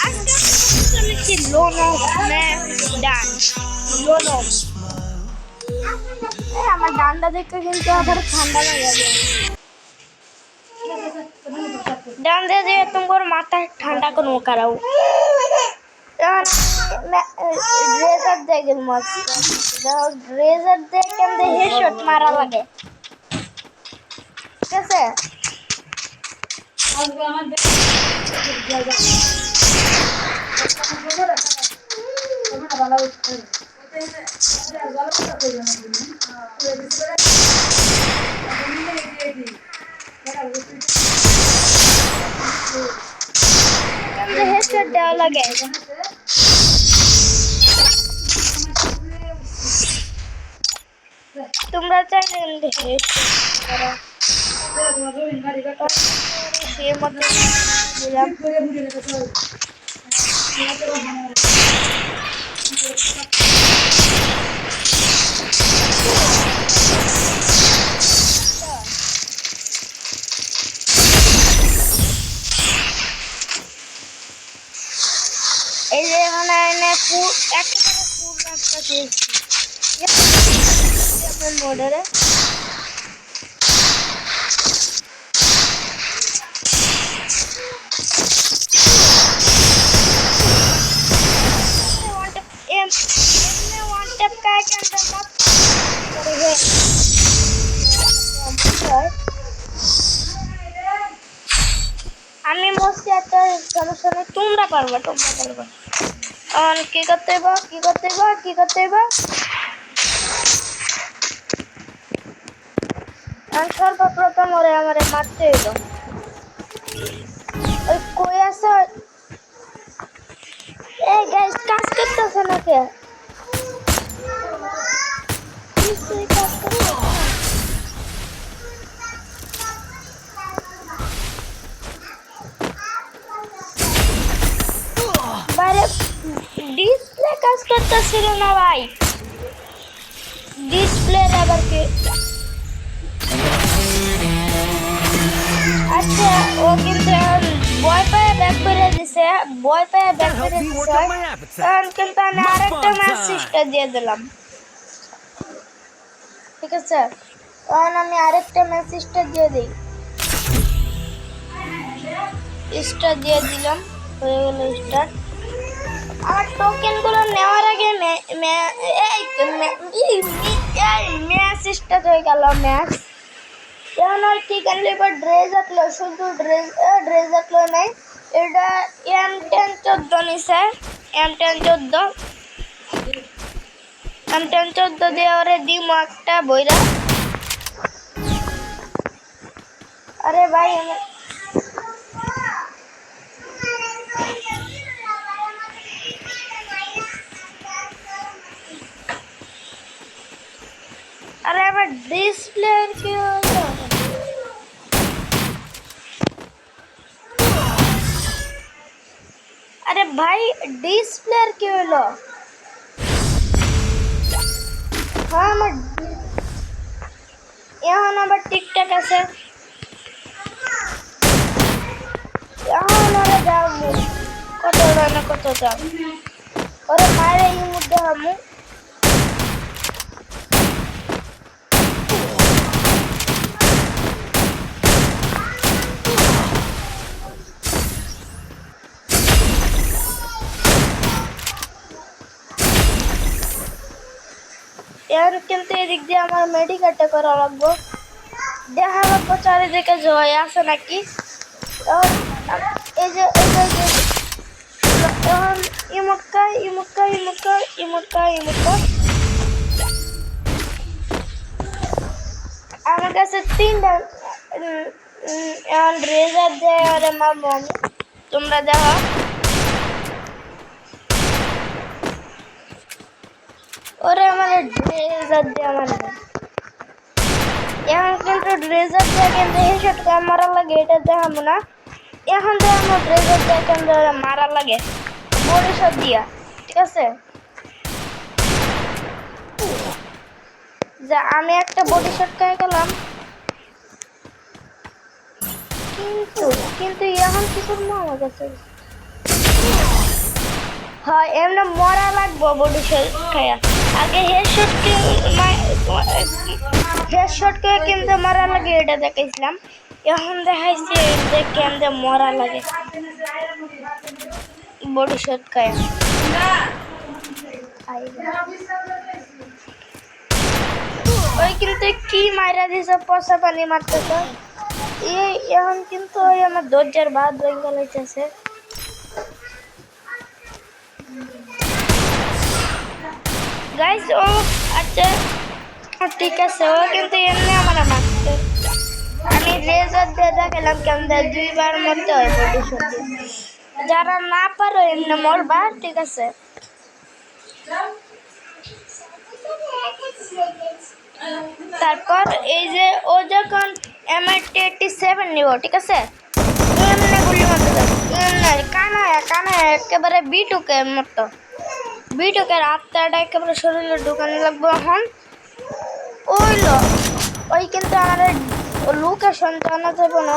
আজকে লোনো ডান লোনো আমার ডান্ডা দেখতে কিন্তু আবার ঠান্ডা লাগে ডান্ডা দিয়ে তোমার মাথা ঠান্ডা করে কারাও রেজার দেখেন মাছ রেজার দেখেন হেডশট মারা লাগে ঠিক আছে হেডশট দেওয়া লাগে তোমরা চাইলে এই যে মানে একটা দিয়েছি মোডরে আমি বলছি একটা সমস্যা নেই তোমরা পারবা আর কি করতে আর সর্বপ্রথম ওরে আমারে মারতে হইল ওই কই আছে এই গাইস কাজ করতেছে নাকি বাইরে ডিসপ্লে কাজ করতেছিল না ভাই ডিসপ্লে আবার কি আচ্ছা ও কিন্তু বয় পায়ে ব্যাক করে দিছে কারণ কিন্তু আমি আরেকটা ম্যাচ সিস্টেম দিয়ে দিলাম ঠিক আছে কারণ আমি আরেকটা ম্যাচ সিস্টেম দিয়ে দিই স্টার দিয়ে দিলাম হয়ে গেল স্টার আমার টোকেন গুলো নেওয়ার আগে ম্যাচ স্টার্ট হয়ে গেল ম্যাচ এখন আর ঠিক আছে এবার ড্রেস আটলো শুধু ড্রেস আটলো নাই এটা M1014 নিছে M1014 দিয়ে ওরে দিম একটা বইরা আরে ভাই अरे अब डिस्प्ले क्यों अरे भाई डिस्प्ले क्यों लो हाँ मैं यहाँ ना बट टिकटॉक ऐसे यहाँ ना रे जाओ कतो जाओ और हमारे ये मुद्दे हम यार কিন্তু এদিক দিয়ে আমার মেডিকেলটা করা লাগবে দেখা লাগবে চারিদিকে জয় আছে নাকি এই যে ইমুক্কা আমার কাছে তিনটা রেজার দেয় আর আমার মম তোমরা দেখো ওরে আমার ড্রেজার দিয়ে আমার এখন কিন্তু ড্রেজার দিয়ে কিন্তু হেডশট মারা লাগে এটা দেখাবো না এখন তো আমার ড্রেজার দিয়ে কিন্তু মারা লাগে বডি শট দিয়া ঠিক আছে যা আমি একটা বডি শট খেয়ে গেলাম কিন্তু এখন কি করবো আমার কাছে হয় এমনি মরা লাগবো বডি শট খায়া আগে হেডশট কে কিন্তু মরা লাগে এটা দেখাইছিলাম এখন দেখাইছি যে কেমনে মরা লাগে বডি শট খায়া ওই কিন্তু কি মাইরা দিছে পচা পানি মারতেছে এখন কিন্তু ওই আমার দরজার বাদ বেঙ্গল হইতেছে গাইস ও আচ্ছা ঠিক আছে ও কিন্তু এমনি আমার মারতে আমি রেজার দিয়ে দেখালাম কেমন দুইবার মরতে হয় বডি শট যারা না পারো এমনি মরবা ঠিক আছে তারপর এই যে ও যখন M87 নিব ঠিক আছে এমনি গুলি মারতে যাবে কানা একেবারে বিটুকে মতো বিটুকে রাতটা একেবারে শরীরে ঢুকানো লাগবে এখন ওই কিন্তু আমার লোকেশন জানা যাবে না